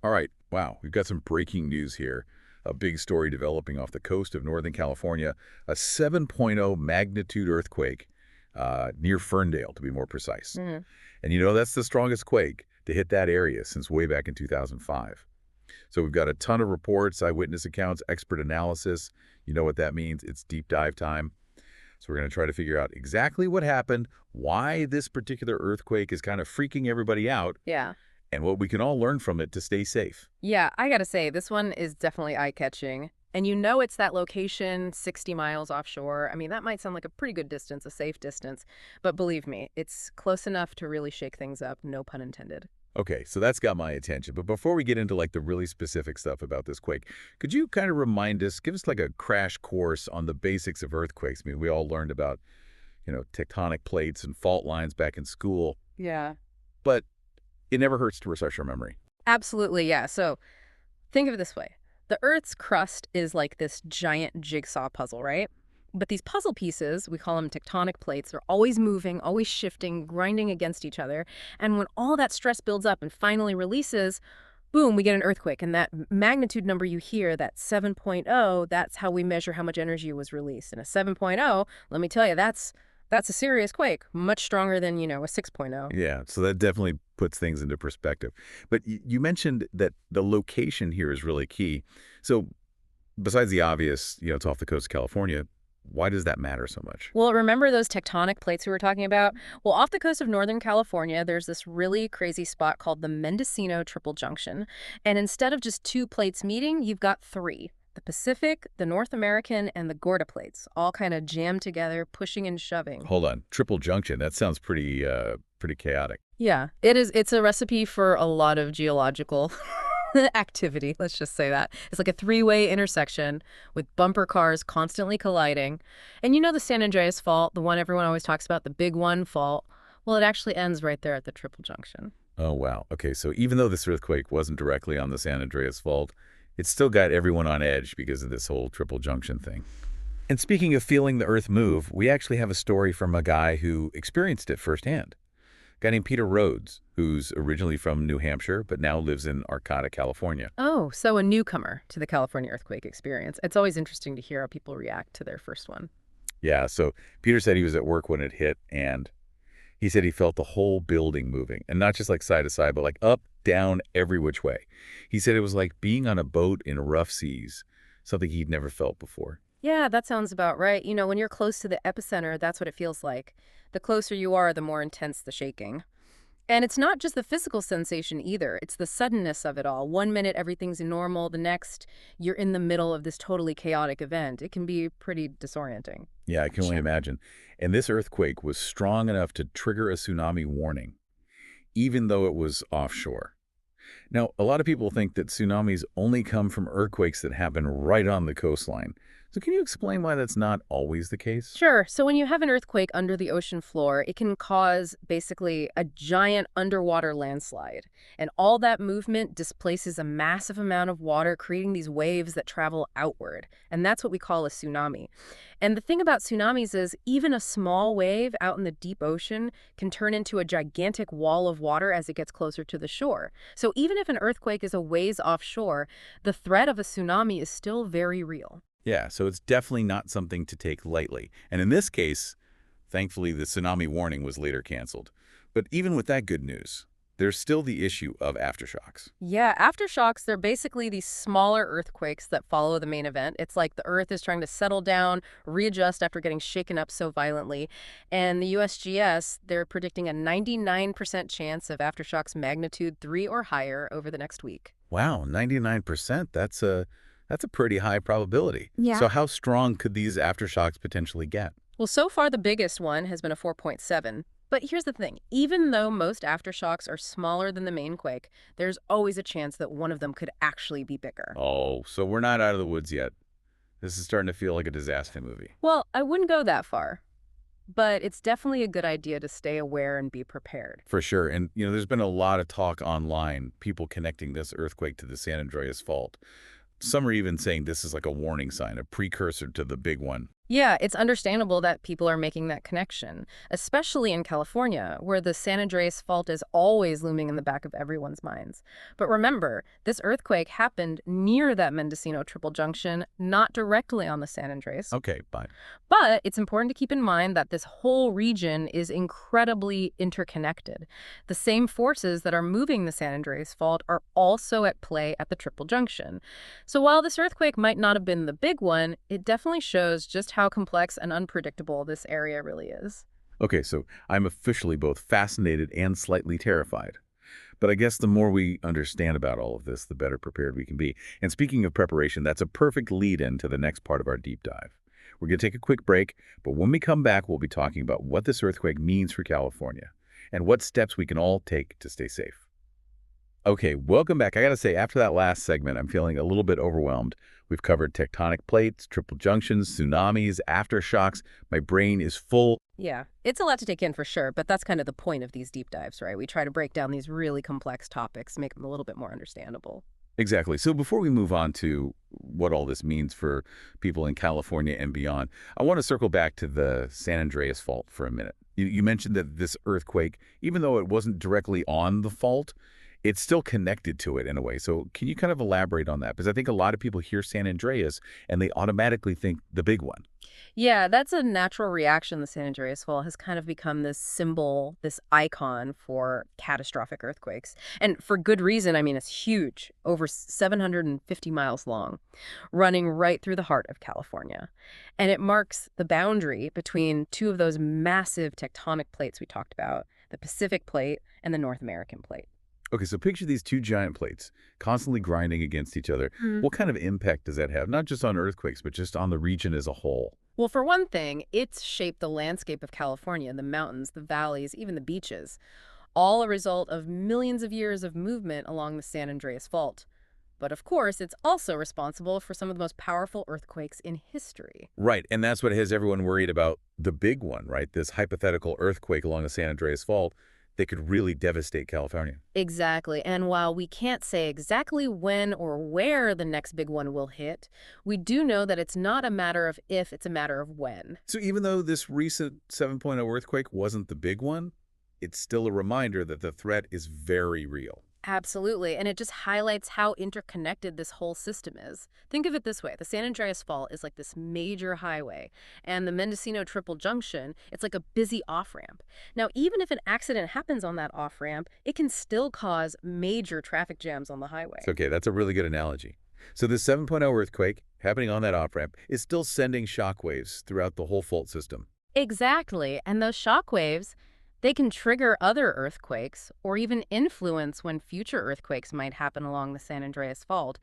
All right. Wow. We've got some breaking news here. A big story developing off the coast of Northern California. A 7.0 magnitude earthquake near Ferndale, to be more precise. Mhm. And that's the strongest quake to hit that area since way back in 2005. So we've got a ton of reports, eyewitness accounts, expert analysis. You know what that means. It's deep dive time. So we're going to try to figure out exactly what happened, why this particular earthquake is kind of freaking everybody out, Yeah. and what we can all learn from it to stay safe. Yeah, I gotta say, this one is definitely eye-catching. And you know it's that location, 60 miles offshore. I mean, that might sound like a pretty good distance, a safe distance. But believe me, it's close enough to really shake things up, no pun intended. Okay, so that's got my attention. But before we get into like the really specific stuff about this quake, could you kind of remind us, give us like a crash course on the basics of earthquakes? I mean, we all learned about, tectonic plates and fault lines back in school, Yeah. but it never hurts to refresh our memory. Absolutely, yeah. So think of it this way. The Earth's crust is like this giant jigsaw puzzle, right? But these puzzle pieces, we call them tectonic plates, are always moving, always shifting, grinding against each other. And when all that stress builds up and finally releases, boom, we get an earthquake. And that magnitude number you hear, that 7.0, that's how we measure how much energy was released. And a 7.0, let me tell you, that's a serious quake, much stronger than, a 6.0. Yeah, so that definitely puts things into perspective. But you mentioned that the location here is really key. So besides the obvious, it's off the coast of California, why does that matter so much? Well, remember those tectonic plates we were talking about? Well, off the coast of Northern California, there's this really crazy spot called the Mendocino Triple Junction. And instead of just two plates meeting, you've got three. The Pacific, the North American, and the Gorda plates, all kind of jammed together, pushing and shoving. Hold on, triple junction. That sounds pretty chaotic. Yeah, it is. It's a recipe for a lot of geological activity, let's just say that. It's like a three-way intersection with bumper cars constantly colliding. And you know the San Andreas Fault, the one everyone always talks about, the big one fault? Well, it actually ends right there at the triple junction. Oh, wow. Okay, so even though this earthquake wasn't directly on the San Andreas Fault, it still got everyone on edge because of this whole triple junction thing. And speaking of feeling the earth move, we actually have a story from a guy who experienced it firsthand. A guy named Peter Rhodes, who's originally from New Hampshire, but now lives in Arcata, California. Oh, so a newcomer to the California earthquake experience. It's always interesting to hear how people react to their first one. Yeah, so Peter said he was at work when it hit, and he said he felt the whole building moving, and not just like side to side, but like up, down, every which way. He said it was like being on a boat in rough seas, something he'd never felt before. Yeah, that sounds about right. You know, when you're close to the epicenter, that's what it feels like. The closer you are, the more intense the shaking. And it's not just the physical sensation either. It's the suddenness of it all. One minute everything's normal, the next you're in the middle of this totally chaotic event. It can be pretty disorienting. Yeah, I can only imagine. And this earthquake was strong enough to trigger a tsunami warning, even though it was offshore. Now, a lot of people think that tsunamis only come from earthquakes that happen right on the coastline. So can you explain why that's not always the case? Sure. So when you have an earthquake under the ocean floor, it can cause basically a giant underwater landslide. And all that movement displaces a massive amount of water, creating these waves that travel outward. And that's what we call a tsunami. And the thing about tsunamis is even a small wave out in the deep ocean can turn into a gigantic wall of water as it gets closer to the shore. So even if an earthquake is a ways offshore, the threat of a tsunami is still very real. Yeah, so it's definitely not something to take lightly. And in this case, thankfully, the tsunami warning was later canceled. But even with that good news, there's still the issue of aftershocks. Yeah, aftershocks, they're basically these smaller earthquakes that follow the main event. It's like the Earth is trying to settle down, readjust after getting shaken up so violently. And the USGS, they're predicting a 99% chance of aftershocks magnitude 3 or higher over the next week. Wow, 99%. That's a pretty high probability. Yeah. So how strong could these aftershocks potentially get? Well, so far the biggest one has been a 4.7. But here's the thing. Even though most aftershocks are smaller than the main quake, there's always a chance that one of them could actually be bigger. Oh, so we're not out of the woods yet. This is starting to feel like a disaster movie. Well, I wouldn't go that far. But it's definitely a good idea to stay aware and be prepared. For sure. And, there's been a lot of talk online, people connecting this earthquake to the San Andreas Fault. Some are even saying this is like a warning sign, a precursor to the big one. Yeah, it's understandable that people are making that connection, especially in California, where the San Andreas Fault is always looming in the back of everyone's minds. But remember, this earthquake happened near that Mendocino Triple Junction, not directly on the San Andreas. Okay, fine. But it's important to keep in mind that this whole region is incredibly interconnected. The same forces that are moving the San Andreas Fault are also at play at the Triple Junction. So while this earthquake might not have been the big one, it definitely shows just how complex and unpredictable this area really is. Okay, so I'm officially both fascinated and slightly terrified. But I guess the more we understand about all of this, the better prepared we can be. And speaking of preparation, that's a perfect lead-in to the next part of our deep dive. We're going to take a quick break, but when we come back, we'll be talking about what this earthquake means for California and what steps we can all take to stay safe. Okay, welcome back. I got to say, after that last segment, I'm feeling a little bit overwhelmed. We've covered tectonic plates, triple junctions, tsunamis, aftershocks. My brain is full. Yeah, it's a lot to take in for sure, but that's kind of the point of these deep dives, right? We try to break down these really complex topics, make them a little bit more understandable. Exactly. So before we move on to what all this means for people in California and beyond, I want to circle back to the San Andreas Fault for a minute. You mentioned that this earthquake, even though it wasn't directly on the fault, it's still connected to it in a way. So can you kind of elaborate on that? Because I think a lot of people hear San Andreas and they automatically think the big one. Yeah, that's a natural reaction. The San Andreas Fault has kind of become this symbol, this icon for catastrophic earthquakes. And for good reason. I mean, it's huge, over 750 miles long, running right through the heart of California. And it marks the boundary between two of those massive tectonic plates we talked about, the Pacific Plate and the North American Plate. Okay, so picture these two giant plates constantly grinding against each other. What kind of impact does that have? Not just on earthquakes, but just on the region as a whole. Well, for one thing, it's shaped the landscape of California, the mountains, the valleys, even the beaches, all a result of millions of years of movement along the San Andreas Fault. But of course, it's also responsible for some of the most powerful earthquakes in history. Right, and that's what has everyone worried about the big one, right? This hypothetical earthquake along the San Andreas Fault that could really devastate California. Exactly. And while we can't say exactly when or where the next big one will hit, we do know that it's not a matter of if, it's a matter of when. So even though this recent 7.0 earthquake wasn't the big one, it's still a reminder that the threat is very real. Absolutely. And it just highlights how interconnected this whole system is. Think of it this way. The San Andreas Fault is like this major highway, and the Mendocino Triple Junction, it's like a busy off-ramp. Now, even if an accident happens on that off-ramp, it can still cause major traffic jams on the highway. Okay, that's a really good analogy. So this 7.0 earthquake happening on that off-ramp is still sending shockwaves throughout the whole fault system. Exactly. And those shock waves, they can trigger other earthquakes or even influence when future earthquakes might happen along the San Andreas Fault.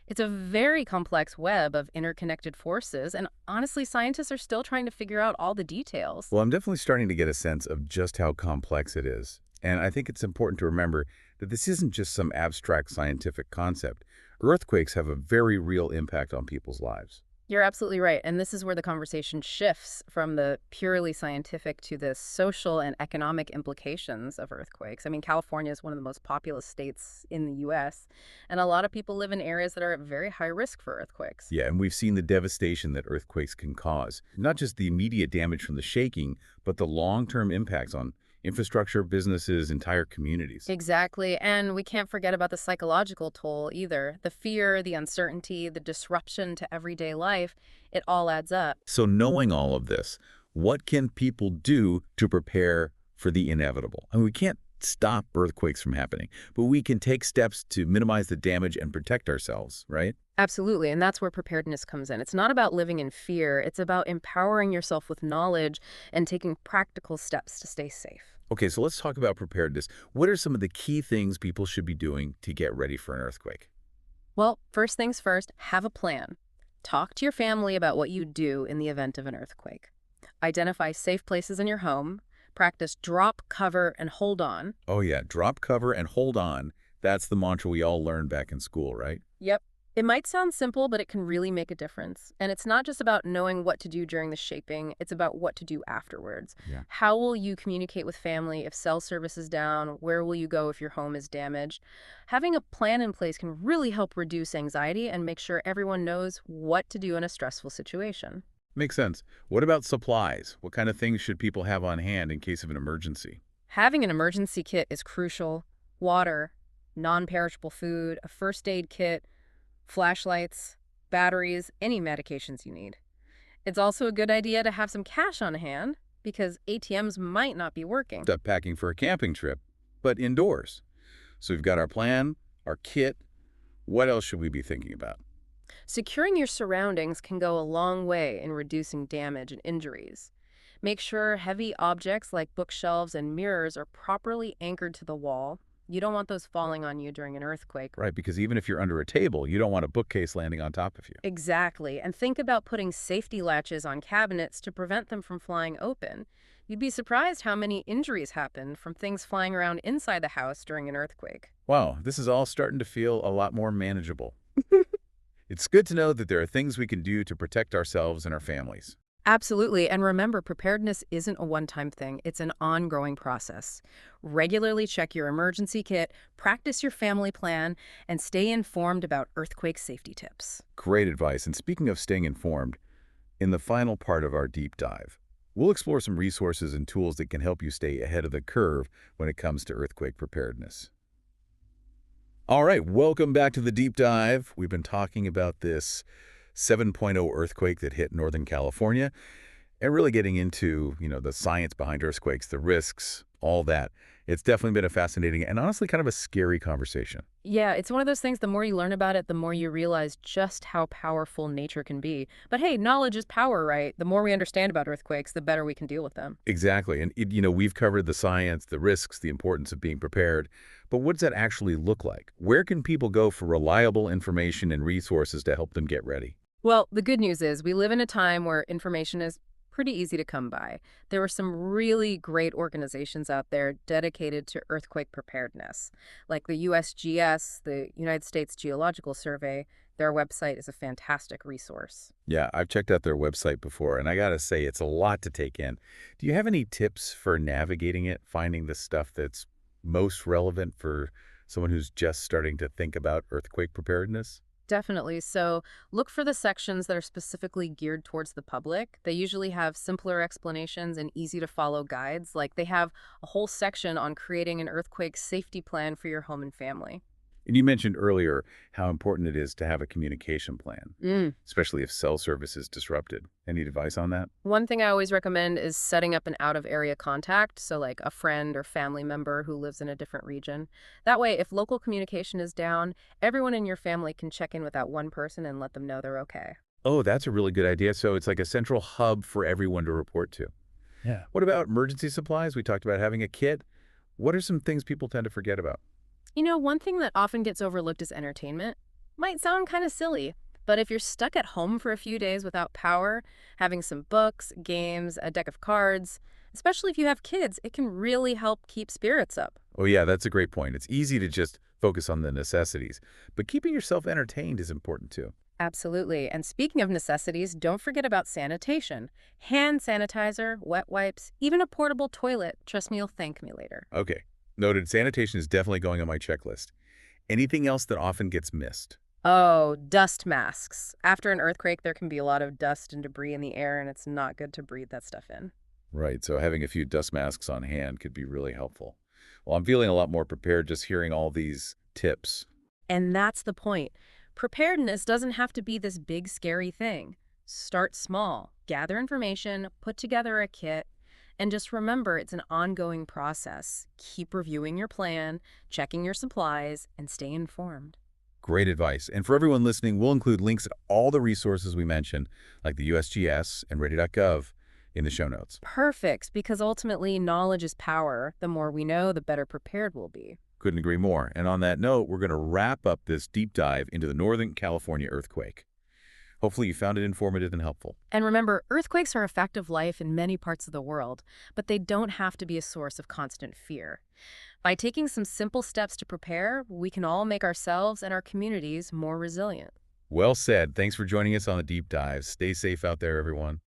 It's a very complex web of interconnected forces, and honestly, scientists are still trying to figure out all the details. Well, I'm definitely starting to get a sense of just how complex it is. And I think it's important to remember that this isn't just some abstract scientific concept. Earthquakes have a very real impact on people's lives. You're absolutely right. And this is where the conversation shifts from the purely scientific to the social and economic implications of earthquakes. I mean, California is one of the most populous states in the U.S., and a lot of people live in areas that are at very high risk for earthquakes. Yeah, and we've seen the devastation that earthquakes can cause. Not just the immediate damage from the shaking, but the long-term impacts on infrastructure, businesses, entire communities. Exactly. And we can't forget about the psychological toll either. The fear, the uncertainty, the disruption to everyday life, it all adds up. So knowing all of this, what can people do to prepare for the inevitable? I mean, we can't stop earthquakes from happening, but we can take steps to minimize the damage and protect ourselves, right? Absolutely. And that's where preparedness comes in. It's not about living in fear. It's about empowering yourself with knowledge and taking practical steps to stay safe. Okay, so let's talk about preparedness. What are some of the key things people should be doing to get ready for an earthquake? Well, first things first, have a plan. Talk to your family about what you do in the event of an earthquake. Identify safe places in your home. Practice drop, cover, and hold on. Oh yeah, drop cover and hold on. That's the mantra we all learned back in school, right? Yep. It might sound simple, but it can really make a difference. And it's not just about knowing what to do during the shaping, it's about what to do afterwards. Yeah. How will you communicate with family if cell service is down? Where will you go if your home is damaged? Having a plan in place can really help reduce anxiety and make sure everyone knows what to do in a stressful situation. Makes sense. What about supplies? What kind of things should people have on hand in case of an emergency? Having an emergency kit is crucial. Water, non-perishable food, a first aid kit, flashlights, batteries, any medications you need. It's also a good idea to have some cash on hand because ATMs might not be working. Stuff packing for a camping trip, but indoors. So we've got our plan, our kit. What else should we be thinking about? Securing your surroundings can go a long way in reducing damage and injuries. Make sure heavy objects like bookshelves and mirrors are properly anchored to the wall. You don't want those falling on you during an earthquake. Right, because even if you're under a table, you don't want a bookcase landing on top of you. Exactly, and think about putting safety latches on cabinets to prevent them from flying open. You'd be surprised how many injuries happen from things flying around inside the house during an earthquake. Wow, this is all starting to feel a lot more manageable. It's good to know that there are things we can do to protect ourselves and our families. Absolutely, and remember, preparedness isn't a one-time thing. It's an ongoing process. Regularly check your emergency kit, practice your family plan, and stay informed about earthquake safety tips. Great advice. And speaking of staying informed, in the final part of our deep dive, we'll explore some resources and tools that can help you stay ahead of the curve when it comes to earthquake preparedness. All right, welcome back to the deep dive. We've been talking about this 7.0 earthquake that hit Northern California and really getting into, the science behind earthquakes, the risks, all that. It's definitely been a fascinating and honestly kind of a scary conversation. Yeah, it's one of those things, the more you learn about it, the more you realize just how powerful nature can be. But hey, knowledge is power, right? The more we understand about earthquakes, the better we can deal with them. Exactly. And, we've covered the science, the risks, the importance of being prepared. But what does that actually look like? Where can people go for reliable information and resources to help them get ready? Well, the good news is we live in a time where information is pretty easy to come by. There are some really great organizations out there dedicated to earthquake preparedness, like the USGS, the United States Geological Survey. Their website is a fantastic resource. Yeah, I've checked out their website before, and I gotta say, it's a lot to take in. Do you have any tips for navigating it, finding the stuff that's most relevant for someone who's just starting to think about earthquake preparedness? Definitely. So look for the sections that are specifically geared towards the public. They usually have simpler explanations and easy to follow guides. Like they have a whole section on creating an earthquake safety plan for your home and family. And you mentioned earlier how important it is to have a communication plan, especially if cell service is disrupted. Any advice on that? One thing I always recommend is setting up an out-of-area contact, so like a friend or family member who lives in a different region. That way, if local communication is down, everyone in your family can check in with that one person and let them know they're okay. Oh, that's a really good idea. So it's like a central hub for everyone to report to. Yeah. What about emergency supplies? We talked about having a kit. What are some things people tend to forget about? One thing that often gets overlooked is entertainment. Might sound kind of silly, but if you're stuck at home for a few days without power, having some books, games, a deck of cards, especially if you have kids, it can really help keep spirits up. Oh, yeah, that's a great point. It's easy to just focus on the necessities, but keeping yourself entertained is important too. Absolutely. And speaking of necessities, don't forget about sanitation. Hand sanitizer, wet wipes, even a portable toilet. Trust me, you'll thank me later. Okay, noted. Sanitation is definitely going on my checklist. Anything else that often gets missed? Oh, dust masks. After an earthquake, there can be a lot of dust and debris in the air, and it's not good to breathe that stuff in. Right, so having a few dust masks on hand could be really helpful. Well, I'm feeling a lot more prepared just hearing all these tips. And that's the point. Preparedness doesn't have to be this big, scary thing. Start small, gather information, put together a kit, and just remember it's an ongoing process. Keep reviewing your plan, checking your supplies, and stay informed. Great advice. And for everyone listening, we'll include links to all the resources we mentioned, like the USGS and ready.gov, in the show notes. Perfect, because ultimately knowledge is power. The more we know, the better prepared we'll be. Couldn't agree more. And on that note, we're going to wrap up this deep dive into the Northern California earthquake. Hopefully you found it informative and helpful. And remember, earthquakes are a fact of life in many parts of the world, but they don't have to be a source of constant fear. By taking some simple steps to prepare, we can all make ourselves and our communities more resilient. Well said. Thanks for joining us on the deep dive. Stay safe out there, everyone.